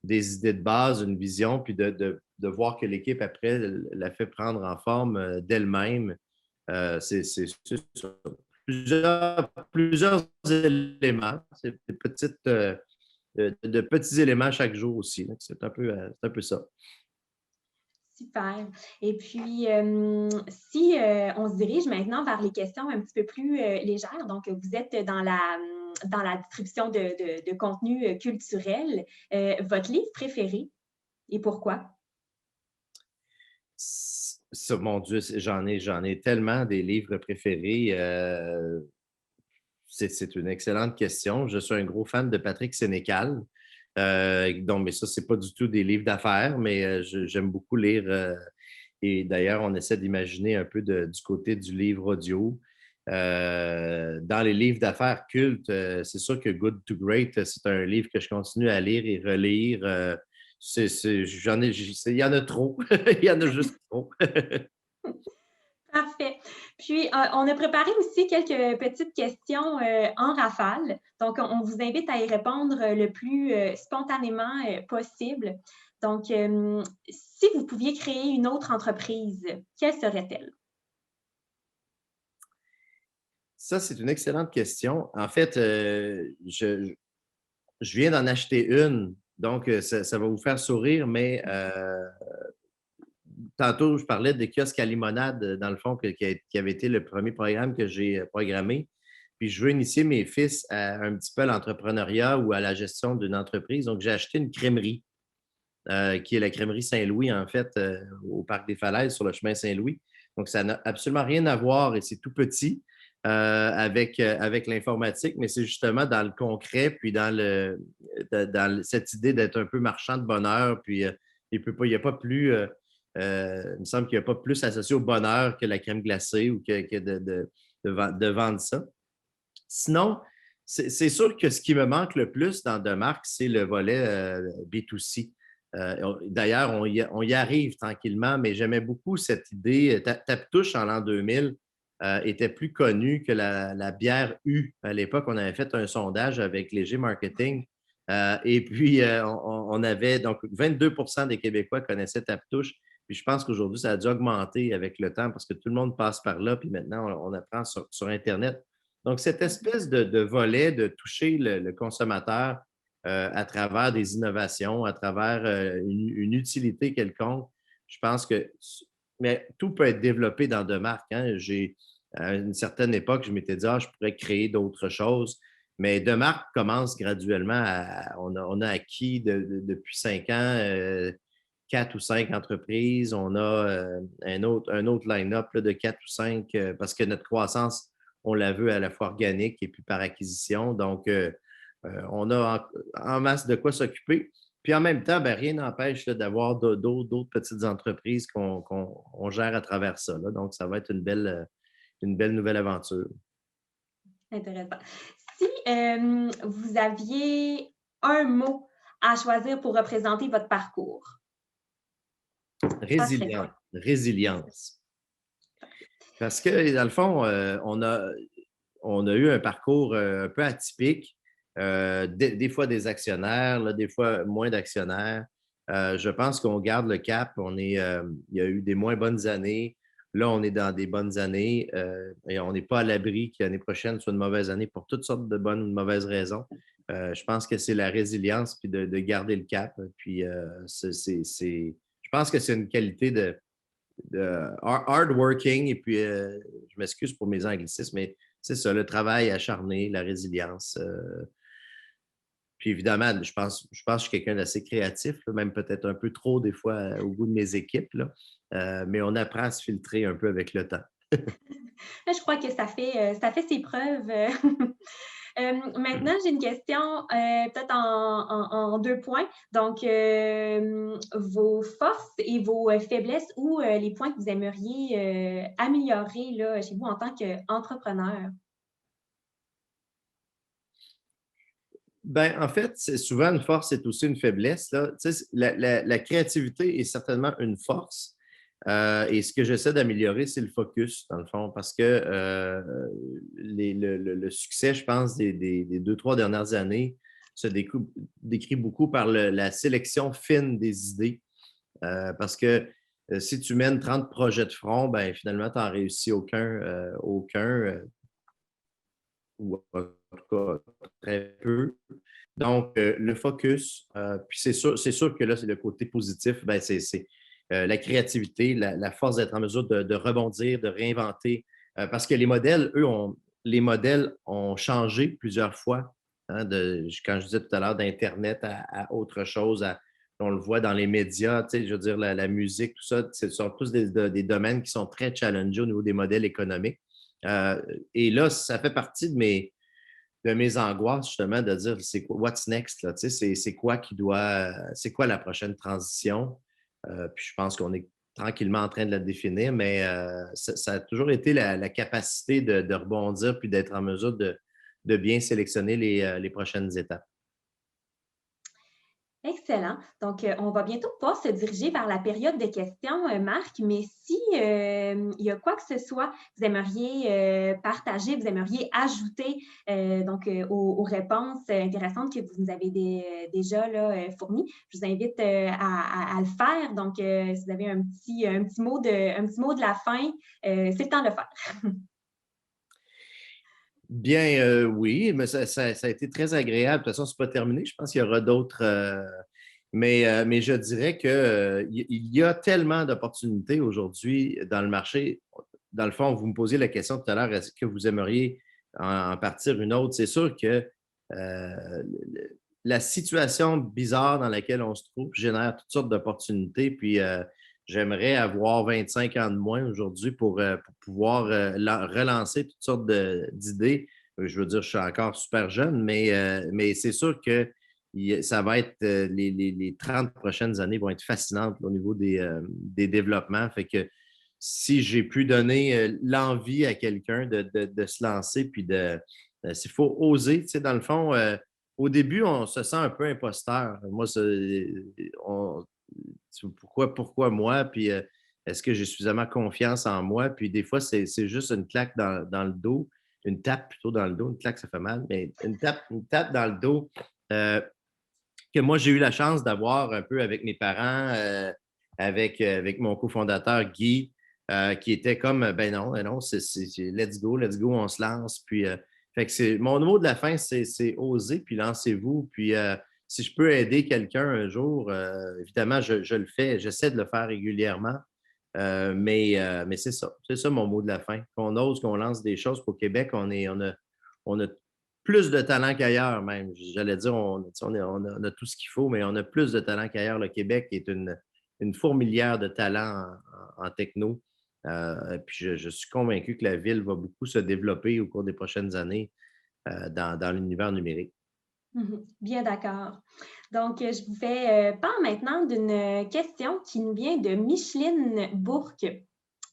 des idées de base, une vision, puis de voir que l'équipe, après, la fait prendre en forme d'elle-même. C'est plusieurs éléments. C'est de petits éléments chaque jour aussi. C'est un peu ça. Super. Et puis, si on se dirige maintenant vers les questions un petit peu plus légères, donc vous êtes dans la distribution de contenu culturel, votre livre préféré et pourquoi? Ça, mon Dieu, j'en ai tellement des livres préférés. C'est une excellente question. Je suis un gros fan de Patrick Sénécal. Donc, mais ça, c'est pas du tout des livres d'affaires, mais j'aime beaucoup lire. Et d'ailleurs, on essaie d'imaginer un peu du côté du livre audio. Dans les livres d'affaires cultes, c'est sûr que Good to Great, c'est un livre que je continue à lire et relire. Il y en a trop. Il y en a juste trop. Parfait. Puis, on a préparé aussi quelques petites questions en rafale. Donc, on vous invite à y répondre le plus spontanément possible. Donc, si vous pouviez créer une autre entreprise, quelle serait-elle? Ça, c'est une excellente question. En fait, je viens d'en acheter une, donc ça va vous faire sourire, mais tantôt, je parlais des kiosques à limonade, dans le fond, qui avait été le premier programme que j'ai programmé. Puis je veux initier mes fils à un petit peu à l'entrepreneuriat ou à la gestion d'une entreprise. Donc, j'ai acheté une crèmerie, qui est la crèmerie Saint-Louis, en fait, au Parc des Falaises, sur le chemin Saint-Louis. Donc, ça n'a absolument rien à voir et c'est tout petit avec l'informatique, mais c'est justement dans le concret, puis dans cette idée d'être un peu marchand de bonheur. Puis, il n'y a pas plus. Il me semble qu'il n'y a pas plus associé au bonheur que la crème glacée ou que de vendre ça. Sinon, c'est sûr que ce qui me manque le plus dans Demarque, c'est le volet B2C. D'ailleurs, on y arrive tranquillement, mais j'aimais beaucoup cette idée. Taptouche en l'an 2000 était plus connue que la bière U. À l'époque, on avait fait un sondage avec Léger Marketing. Et puis, on avait donc 22% des Québécois connaissaient Taptouche. Puis je pense qu'aujourd'hui, ça a dû augmenter avec le temps parce que tout le monde passe par là. Puis maintenant, on apprend sur Internet. Donc, cette espèce de volet de toucher le consommateur à travers des innovations, à travers une utilité quelconque, je pense que mais tout peut être développé dans Demarque. Hein. À une certaine époque, je m'étais dit, je pourrais créer d'autres choses. Mais Demarque commence graduellement on a acquis depuis 5 ans 4 ou 5 entreprises. On a un autre line-up de 4 ou 5 parce que notre croissance, on la veut à la fois organique et puis par acquisition. Donc, on a en masse de quoi s'occuper. Puis en même temps, rien n'empêche d'avoir d'autres petites entreprises qu'on gère à travers ça. Là. Donc, ça va être une belle nouvelle aventure. Intéressant. Si vous aviez un mot à choisir pour représenter votre parcours, Résilience. Résilience. Parce que, dans le fond, on a eu un parcours un peu atypique. Des fois des actionnaires, là, des fois moins d'actionnaires. Je pense qu'on garde le cap. Il y a eu des moins bonnes années. Là, on est dans des bonnes années et on n'est pas à l'abri que l'année prochaine soit une mauvaise année pour toutes sortes de bonnes ou de mauvaises raisons. Je pense que c'est la résilience puis de garder le cap. Puis, je pense que c'est une qualité de hard working. Et puis, je m'excuse pour mes anglicismes, mais c'est ça, le travail acharné, la résilience. Puis évidemment, je pense que je suis quelqu'un d'assez créatif, là, même peut-être un peu trop des fois au goût de mes équipes. Là. Mais on apprend à se filtrer un peu avec le temps. Je crois que ça fait ses preuves. Maintenant, j'ai une question peut-être en 2 points. Donc, vos forces et vos faiblesses ou les points que vous aimeriez améliorer là, chez vous en tant qu'entrepreneur. Ben, en fait, c'est souvent une force, c'est aussi une faiblesse. Là. Tu sais, la créativité est certainement une force. Et ce que j'essaie d'améliorer, c'est le focus, dans le fond, parce que le succès, je pense, des 2, 3 dernières années se décrit beaucoup par la sélection fine des idées. Parce que si tu mènes 30 projets de front, ben, finalement, tu n'en réussis aucun, ou en tout cas très peu. Donc, le focus, puis c'est sûr que là, c'est le côté positif, ben, c'est la créativité, la force d'être en mesure de rebondir, de réinventer, parce que les modèles ont changé plusieurs fois, hein, quand je disais tout à l'heure d'Internet à autre chose, on le voit dans les médias, tu sais, je veux dire, la musique, tout ça, ce sont tous des domaines qui sont très challengés au niveau des modèles économiques. Euh, et là, ça fait partie de mes angoisses, justement, de dire c'est quoi, what's next, là, tu sais, c'est quoi la prochaine transition? Puis je pense qu'on est tranquillement en train de la définir, mais ça a toujours été la capacité de rebondir puis d'être en mesure de bien sélectionner les prochaines étapes. Excellent. Donc, on va bientôt pouvoir se diriger vers la période de questions, Marc, mais si il y a quoi que ce soit que vous aimeriez partager, vous aimeriez ajouter aux réponses intéressantes que vous nous avez déjà là, fournies, je vous invite à le faire. Donc, si vous avez un petit mot de la fin, c'est le temps de le faire. Bien, oui, mais ça a été très agréable. De toute façon, ce n'est pas terminé. Je pense qu'il y aura d'autres. Mais je dirais qu'il y a tellement d'opportunités aujourd'hui dans le marché. Dans le fond, vous me posiez la question tout à l'heure, est-ce que vous aimeriez en partir une autre? C'est sûr que la situation bizarre dans laquelle on se trouve génère toutes sortes d'opportunités. Puis j'aimerais avoir 25 ans de moins aujourd'hui pour pouvoir relancer toutes sortes d'idées. Je veux dire, je suis encore super jeune, mais c'est sûr que ça va être les 30 prochaines années vont être fascinantes là, au niveau des développements. Fait que si j'ai pu donner l'envie à quelqu'un de se lancer, puis s'il faut oser, tu sais, dans le fond, au début, on se sent un peu imposteur. Moi, pourquoi moi? Puis est-ce que j'ai suffisamment confiance en moi? Puis des fois, c'est juste une claque dans le dos, une tape plutôt dans le dos. Une claque, ça fait mal, mais une tape dans le dos. euh, que moi, j'ai eu la chance d'avoir un peu avec mes parents, avec mon cofondateur Guy, qui était comme, ben non, ben non, let's go, on se lance. Puis, fait que mon mot de la fin, c'est oser, puis lancez-vous. Puis, si je peux aider quelqu'un un jour, évidemment, je le fais. J'essaie de le faire régulièrement. Mais c'est ça. C'est ça mon mot de la fin. Qu'on ose, qu'on lance des choses. Pour Québec, on a plus de talent qu'ailleurs, même. J'allais dire, on a tout ce qu'il faut, mais on a plus de talent qu'ailleurs. Le Québec est une fourmilière de talent en techno. Puis je suis convaincu que la ville va beaucoup se développer au cours des prochaines années dans l'univers numérique. Mhm. Bien d'accord. Donc, je vous fais part maintenant d'une question qui nous vient de Micheline Bourque,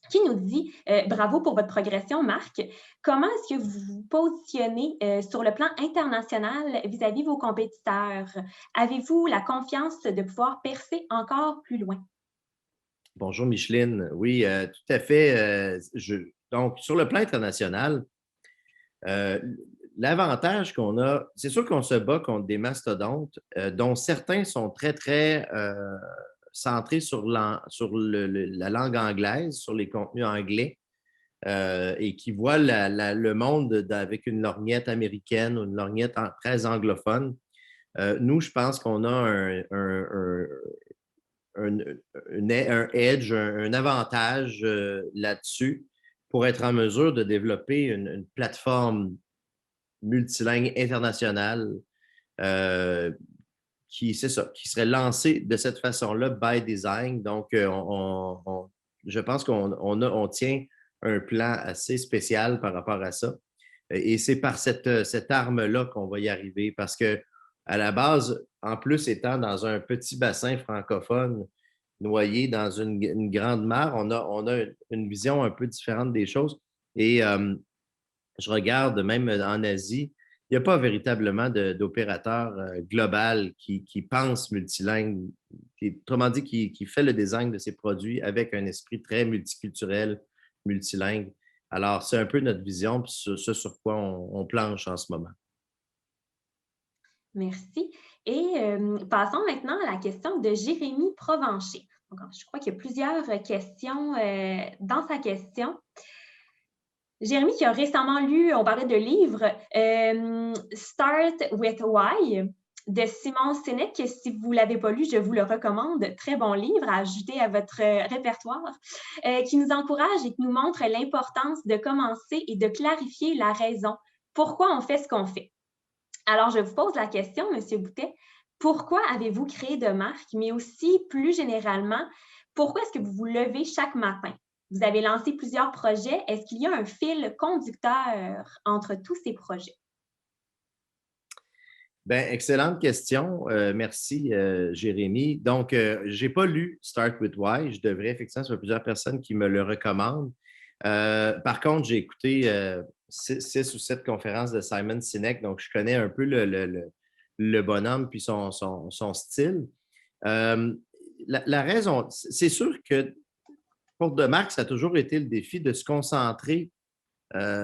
qui nous dit bravo pour votre progression, Marc. Comment est-ce que vous vous positionnez sur le plan international vis-à-vis vos compétiteurs? Avez-vous la confiance de pouvoir percer encore plus loin? Bonjour Micheline. Oui, tout à fait. Donc, sur le plan international, Euh, l'avantage qu'on a, c'est sûr qu'on se bat contre des mastodontes, dont certains sont très, très centrés sur la langue anglaise, sur les contenus anglais, et qui voient le monde avec une lorgnette américaine ou une lorgnette très anglophone. Nous, je pense qu'on a un, un edge, un avantage là-dessus pour être en mesure de développer une plateforme multilingue internationale euh, c'est ça, qui serait lancée de cette façon-là by design. Donc, je pense qu'on tient un plan assez spécial par rapport à ça. Et c'est par cette arme-là qu'on va y arriver parce que, à la base, en plus, étant dans un petit bassin francophone, noyé dans une grande mer, on a une vision un peu différente des choses. Et je regarde même en Asie, il n'y a pas véritablement d'opérateur global qui pense multilingue, autrement dit, qui fait le design de ses produits avec un esprit très multiculturel, multilingue. Alors, c'est un peu notre vision, puis ce sur quoi on planche en ce moment. Merci. Et passons maintenant à la question de Jérémy Provencher. Donc, je crois qu'il y a plusieurs questions dans sa question. Jérémy qui a récemment lu, on parlait de livres, Start with Why de Simon Sinek. Si vous ne l'avez pas lu, je vous le recommande. Très bon livre à ajouter à votre répertoire, qui nous encourage et qui nous montre l'importance de commencer et de clarifier la raison. Pourquoi on fait ce qu'on fait? Alors, je vous pose la question, M. Boutet, pourquoi avez-vous créé de marque, mais aussi plus généralement, pourquoi est-ce que vous vous levez chaque matin? Vous avez lancé plusieurs projets. Est-ce qu'il y a un fil conducteur entre tous ces projets? Bien, excellente question. Merci, Jérémy. Donc, je n'ai pas lu Start with Why. Je devrais, effectivement, il y a plusieurs personnes qui me le recommandent. Par contre, j'ai écouté 6 ou 7 conférences de Simon Sinek, donc je connais un peu le bonhomme puis son style. La raison, c'est sûr que pour de marque, ça a toujours été le défi de se concentrer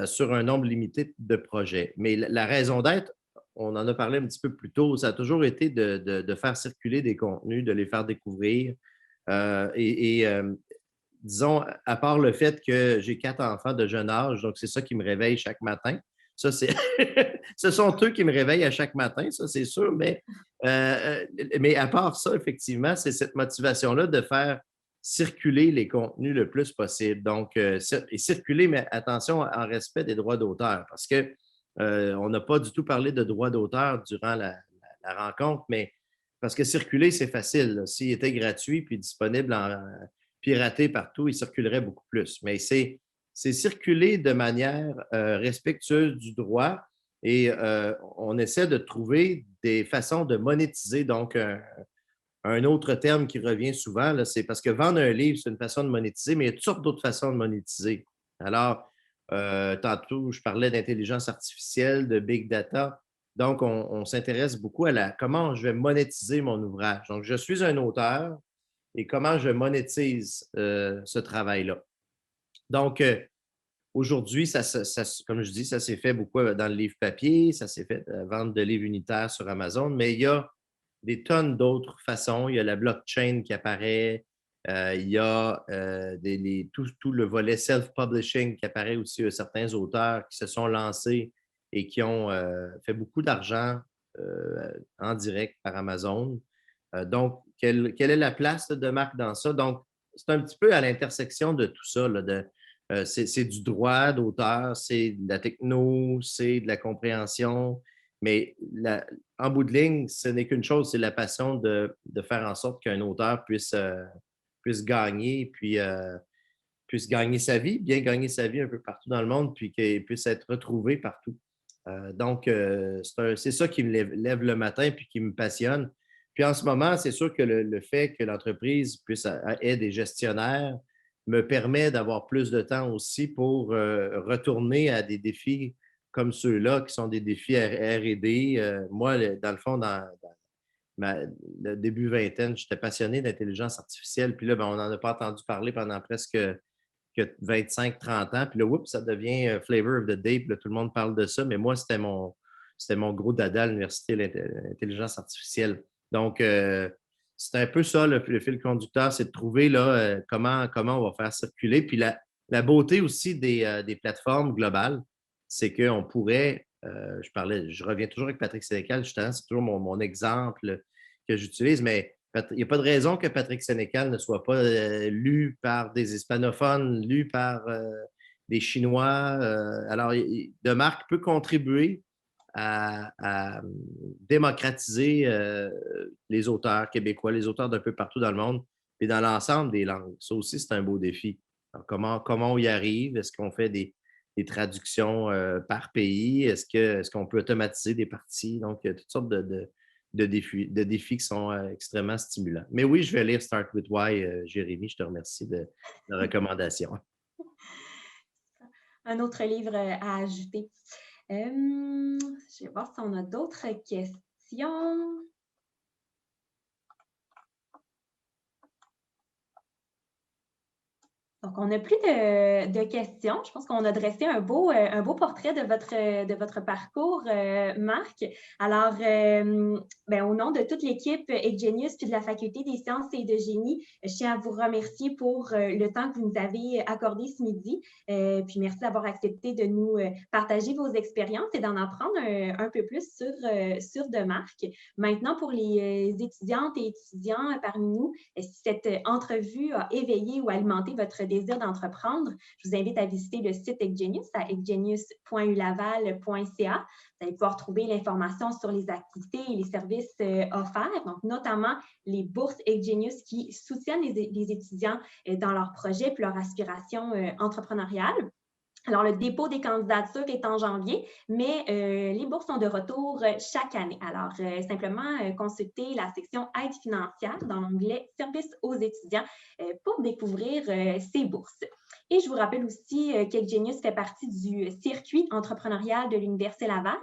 sur un nombre limité de projets. Mais la raison d'être, on en a parlé un petit peu plus tôt, ça a toujours été de faire circuler des contenus, de les faire découvrir. Disons, à part le fait que j'ai 4 enfants de jeune âge, donc c'est ça qui me réveille chaque matin. Ça, c'est ce sont eux qui me réveillent à chaque matin, ça, c'est sûr. Mais à part ça, effectivement, c'est cette motivation-là de faire circuler les contenus le plus possible. Donc, et circuler, mais attention, en respect des droits d'auteur, parce que on n'a pas du tout parlé de droits d'auteur durant la rencontre, mais parce que circuler, c'est facile. S'il était gratuit puis disponible piraté partout, il circulerait beaucoup plus. Mais c'est circuler de manière respectueuse du droit et on essaie de trouver des façons de monétiser. Donc, un autre terme qui revient souvent, c'est parce que vendre un livre, c'est une façon de monétiser, mais il y a toutes sortes d'autres façons de monétiser. Alors, tantôt, je parlais d'intelligence artificielle, de big data. Donc, on s'intéresse beaucoup à comment je vais monétiser mon ouvrage. Donc, je suis un auteur et comment je monétise ce travail-là. Donc, aujourd'hui, comme je dis, ça s'est fait beaucoup dans le livre papier, ça s'est fait vente de livres unitaires sur Amazon, mais il y a des tonnes d'autres façons. Il y a la blockchain qui apparaît, il y a tout le volet self-publishing qui apparaît aussi. Certains auteurs qui se sont lancés et qui ont fait beaucoup d'argent en direct par Amazon. Donc, quelle est la place de marque dans ça? Donc, c'est un petit peu à l'intersection de tout ça. C'est du droit d'auteur, c'est de la techno, c'est de la compréhension. Mais en bout de ligne, ce n'est qu'une chose, c'est la passion de faire en sorte qu'un auteur puisse gagner, puis puisse gagner sa vie, bien gagner sa vie un peu partout dans le monde, puis qu'il puisse être retrouvé partout. Donc, c'est ça qui me lève le matin, puis qui me passionne. Puis en ce moment, c'est sûr que le fait que l'entreprise ait des gestionnaires me permet d'avoir plus de temps aussi pour retourner à des défis comme ceux-là, qui sont des défis R&D. Moi, dans le fond, dans le début vingtaine, j'étais passionné d'intelligence artificielle. Puis là, on n'en a pas entendu parler pendant presque que 25-30 ans. Puis là, oups, ça devient flavor of the day. Puis là, tout le monde parle de ça. Mais moi, c'était mon gros dada à l'université, l'intelligence artificielle. Donc, c'est un peu ça, le fil conducteur, c'est de trouver là, comment on va faire circuler. Puis la beauté aussi des plateformes globales, c'est qu'on pourrait, je reviens toujours avec Patrick Sénécal, justement, c'est toujours mon exemple que j'utilise, mais il n'y a pas de raison que Patrick Sénécal ne soit pas lu par des hispanophones, lu par des Chinois. Alors, de marque peut contribuer à démocratiser les auteurs québécois, les auteurs d'un peu partout dans le monde, et dans l'ensemble des langues. Ça aussi, c'est un beau défi. Alors, comment on y arrive? Est-ce qu'on fait des traductions par pays? Est-ce qu'on peut automatiser des parties? Donc, il y a toutes sortes de défis qui sont extrêmement stimulants. Mais oui, je vais lire Start with Why, Jérémy. Je te remercie de la recommandation. Un autre livre à ajouter. Je vais voir si on a d'autres questions. Donc, on n'a plus de questions. Je pense qu'on a dressé un beau portrait de votre parcours, Marc. Alors, au nom de toute l'équipe EdGenius puis de la Faculté des sciences et de génie, je tiens à vous remercier pour le temps que vous nous avez accordé ce midi. Puis merci d'avoir accepté de nous partager vos expériences et d'en apprendre un peu plus sur de Marc. Maintenant, pour les étudiantes et étudiants parmi nous, si cette entrevue a éveillé ou alimenté votre désir d'entreprendre, je vous invite à visiter le site EdGenius à edgenius.ulaval.ca. Vous allez pouvoir trouver l'information sur les activités et les services offerts, donc notamment les bourses EdGenius qui soutiennent les étudiants dans leurs projets et leurs aspirations entrepreneuriales. Alors, le dépôt des candidatures est en janvier, mais les bourses sont de retour chaque année. Alors, simplement consultez la section Aide financière dans l'onglet Services aux étudiants pour découvrir ces bourses. Et je vous rappelle aussi qu'EdGenius fait partie du circuit entrepreneurial de l'Université Laval,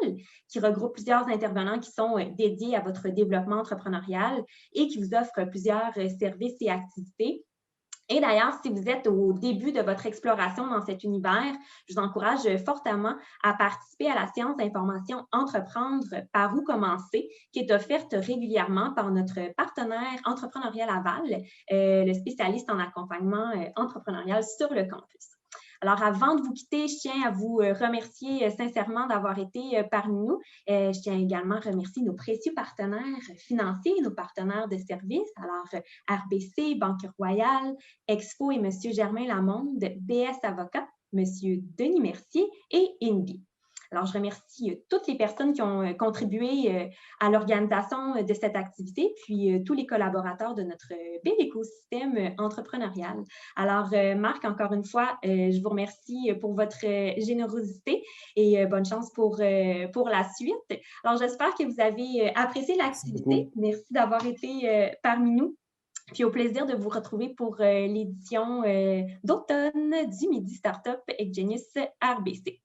qui regroupe plusieurs intervenants qui sont dédiés à votre développement entrepreneurial et qui vous offre plusieurs services et activités. Et d'ailleurs, si vous êtes au début de votre exploration dans cet univers, je vous encourage fortement à participer à la séance d'information Entreprendre par où commencer, qui est offerte régulièrement par notre partenaire Entrepreneurial Laval, le spécialiste en accompagnement entrepreneurial sur le campus. Alors, avant de vous quitter, je tiens à vous remercier sincèrement d'avoir été parmi nous. Je tiens également à remercier nos précieux partenaires financiers, nos partenaires de services, alors RBC, Banque Royale, Expo et M. Germain Lamonde, BS Avocats, M. Denis Mercier et INVI. Alors, je remercie toutes les personnes qui ont contribué à l'organisation de cette activité, puis tous les collaborateurs de notre bel écosystème entrepreneurial. Alors, Marc, encore une fois, je vous remercie pour votre générosité et bonne chance pour la suite. Alors, j'espère que vous avez apprécié l'activité. Merci d'avoir été parmi nous. Puis au plaisir de vous retrouver pour l'édition d'automne du Midi Startup EdGenius RBC.